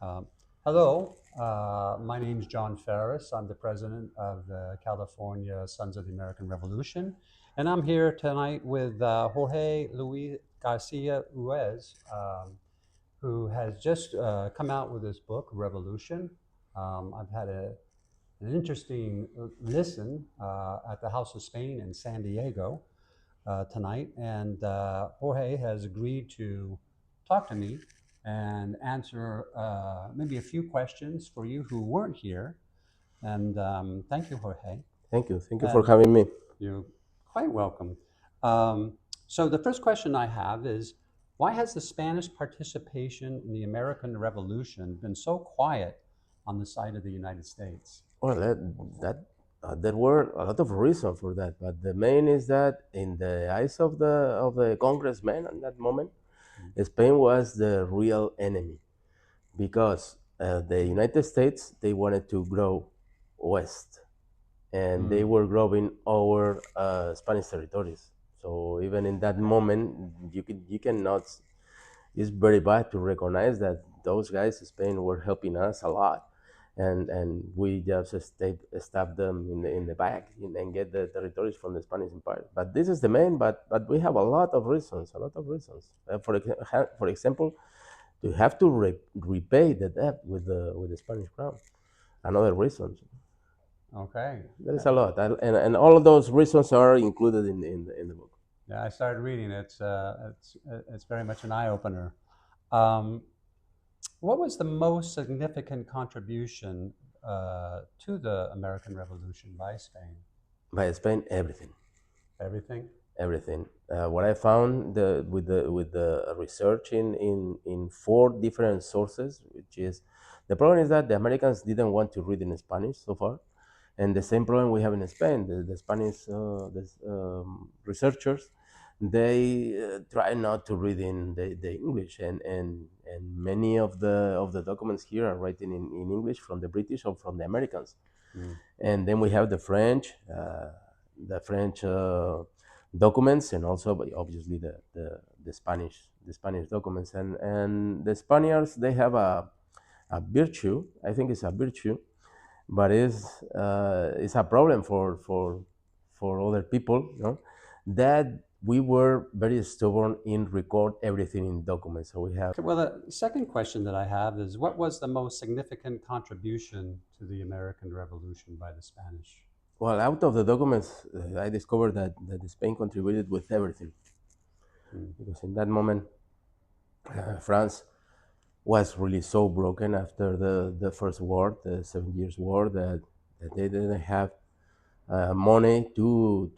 Um, Hello, my name is John Ferris. I'm the president of the California Sons of the American Revolution, and I'm here tonight with Jorge Luis Garcia Ruiz, who has just come out with his book, Revolution. I've had an interesting listen at the House of Spain in San Diego tonight, and Jorge has agreed to talk to me and answer maybe a few questions for you who weren't here. And thank you, Jorge. Thank you. Thank you for And having me. you're quite welcome. Um, so the first question I have is, why has the Spanish participation in the American Revolution been so quiet on the side of the United States? Well, there were a lot of reasons for that, but the main is that in the eyes of the congressmen at that moment, Spain was the real enemy because the United States they wanted to grow west, and they were growing over Spanish territories. So even in that moment, you cannot. It's very bad to recognize that those guys in Spain were helping us a lot, and we just stab them in the back and get the territories from the Spanish Empire. But this is the main. But we have a lot of reasons. A lot of reasons. For example, to have to repay the debt with the Spanish crown. Another reason. Okay. There is a lot, and all of those reasons are included in the book. Yeah, I started reading it. It's very much an eye opener. Um, what was the most significant contribution to the American Revolution by Spain? By Spain, everything. Everything. Everything. What I found with the research in four different sources, which is the problem is that the Americans didn't want to read in Spanish so far, and the same problem we have in Spain. The Spanish researchers they try not to read in the English, and many of the documents here are written in English from the British or from the Americans, and then we have the French documents, and also obviously the Spanish documents, and the Spaniards they have a virtue. I think it's a virtue, but it's a problem for other people, that we were very stubborn in record everything in documents. So we have. Okay, well, the second question that I have is, what was the most significant contribution to the American Revolution by the Spanish? Well, out of the documents, I discovered that Spain contributed with everything, because in that moment, France was really so broken after the first war, the 7 Years' War, that they didn't have money to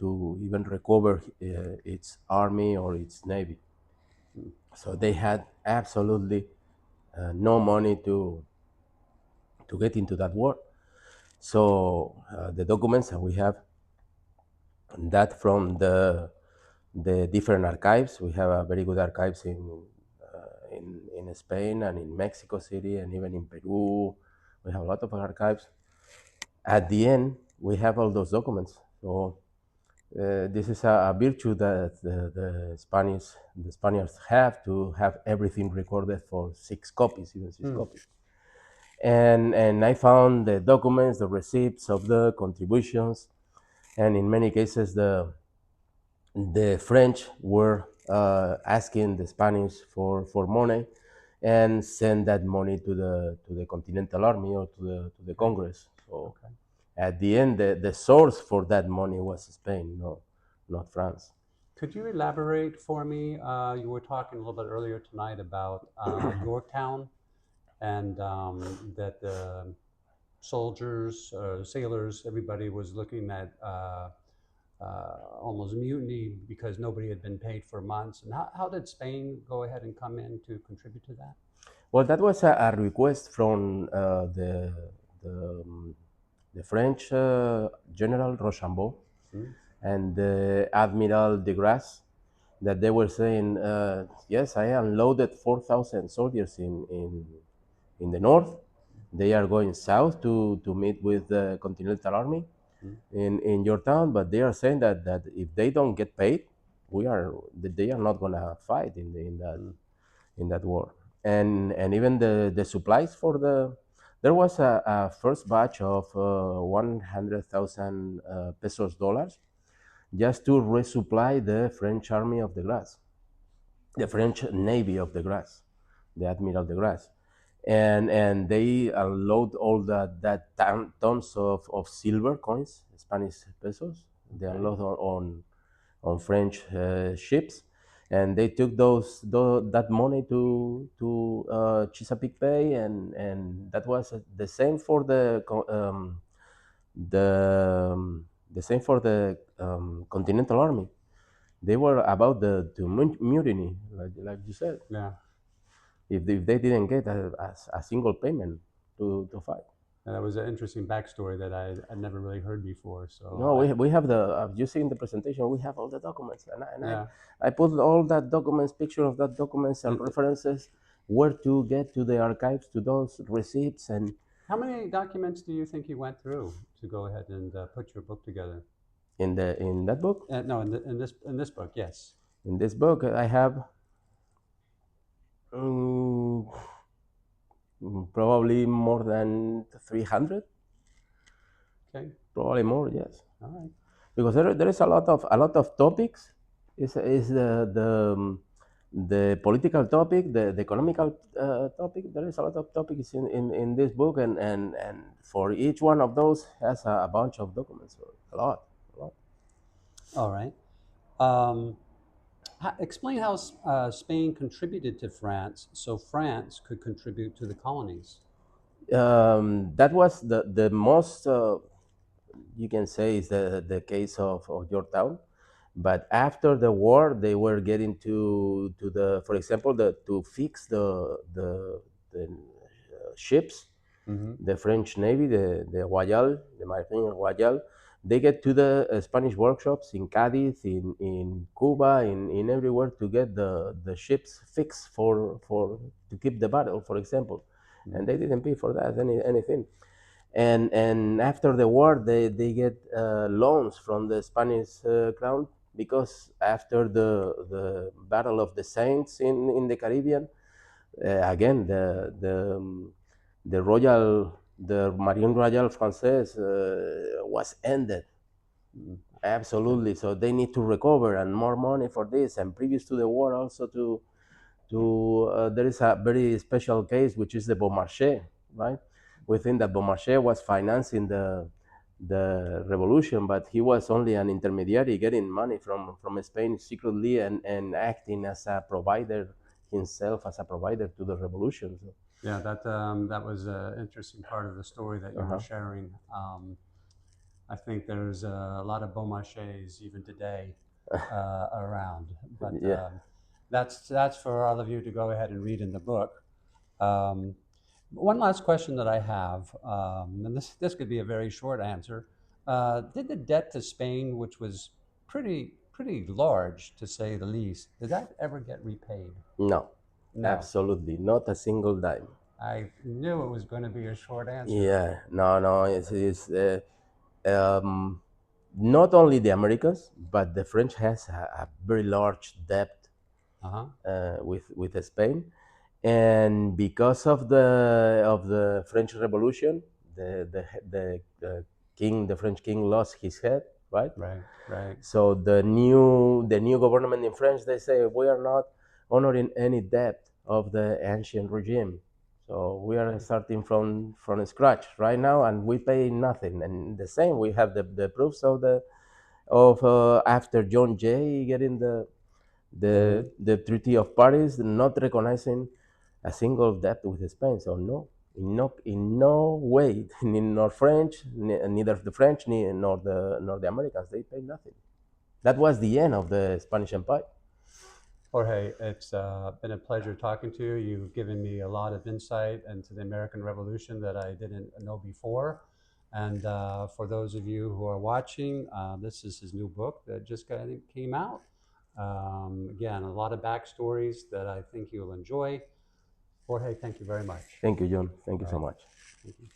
even recover its army or its navy. So they had absolutely no money to get into that war. So the documents that we have, that from the different archives, we have a very good archives in Spain and in Mexico City and even in Peru. We have a lot of archives. At the end, we have all those documents. So this is a virtue that the Spaniards have, to have everything recorded for 6 copies, even 6 copies. And I found the documents, the receipts of the contributions, and in many cases the French were asking the Spanish for money, and send that money to the Continental Army or to the Congress. So at the end, the source for that money was Spain, not France. Could you elaborate for me? You were talking a little bit earlier tonight about Yorktown, and that the soldiers, sailors, everybody was looking at almost mutiny because nobody had been paid for months. And how did Spain go ahead and come in to contribute to that? Well, that was a request from the French General Rochambeau and the Admiral de Grasse, that they were saying, yes, I unloaded 4,000 soldiers in the north. They are going south to meet with the Continental Army in Yorktown, but they are saying that if they don't get paid, they are not going to fight in that war. and even the supplies for there was a first batch of 100,000 pesos dollars just to resupply the French army of the grass, the French navy of the grass, the admiral of the grass, and they unload all that tons of silver coins, Spanish pesos. They unload on French ships, and they took that money to Chesapeake Bay, and that was the same for the same for the Continental Army. They were about to mutiny, like you said. Yeah. If they didn't get a single payment to fight. And that was an interesting backstory that I'd never really heard before. So No, we have the you see in the presentation we have all the documents, yeah. I put all that documents, picture of that documents and references, where to get to the archives to those receipts. And How many documents do you think you went through to go ahead and put your book together? in that book, No, in this book, yes. in this book, I have um, probably more than 300. Okay. Probably more, yes. All right. Because there is a lot of topics. Is the political topic, the economical topic. There is a lot of topics in this book, and for each one of those has a bunch of documents. So a lot. All right. Explain how Spain contributed to France so France could contribute to the colonies. That was the most you can say is the case of Yorktown. But after the war, they were getting to the, for example, to fix the ships, the French Navy, the Royal, the Marine Royal. They get to the Spanish workshops in Cadiz, in Cuba, in everywhere to get the ships fixed for to keep the battle, for example, and they didn't pay for that anything. And after the war, they get loans from the Spanish crown, because after the Battle of the Saints in the Caribbean, again the Marine Royale Française was ended. Absolutely. So they need to recover and more money for this. And previous to the war, also there is a very special case, which is the Beaumarchais, right? We think that Beaumarchais was financing the revolution, but he was only an intermediary getting money from Spain secretly, and acting as a provider himself, as a provider to the revolution. So, Yeah, that was an interesting part of the story that you were sharing. I think there's a lot of Beaumarchais even today around, but yeah. that's for all of you to go ahead and read in the book. One last question that I have, and this could be a very short answer. Did the debt to Spain, which was pretty large to say the least, did that ever get repaid? No, No. absolutely not a single dime. I knew it was going to be a short answer. Yeah, no, it's not only the Americans, but the French has a very large debt with Spain, and because of the French Revolution, the king, the French king, lost his head, right? Right. So the new government in France, they say we are not honoring any debt of the ancient regime. So we are starting from scratch right now, and we pay nothing. And the same, we have the proofs of after John Jay getting the Treaty of Paris, not recognizing a single debt with Spain. So no, in no way, nor French, neither the French nor the Americans, they pay nothing. That was the end of the Spanish Empire. Jorge, it's been a pleasure talking to you. You've given me a lot of insight into the American Revolution that I didn't know before. And for those of you who are watching, this is his new book that just came out. Again, a lot of backstories that I think you'll enjoy. Jorge, thank you very much. Thank you, John. Thank you so much. Thank you.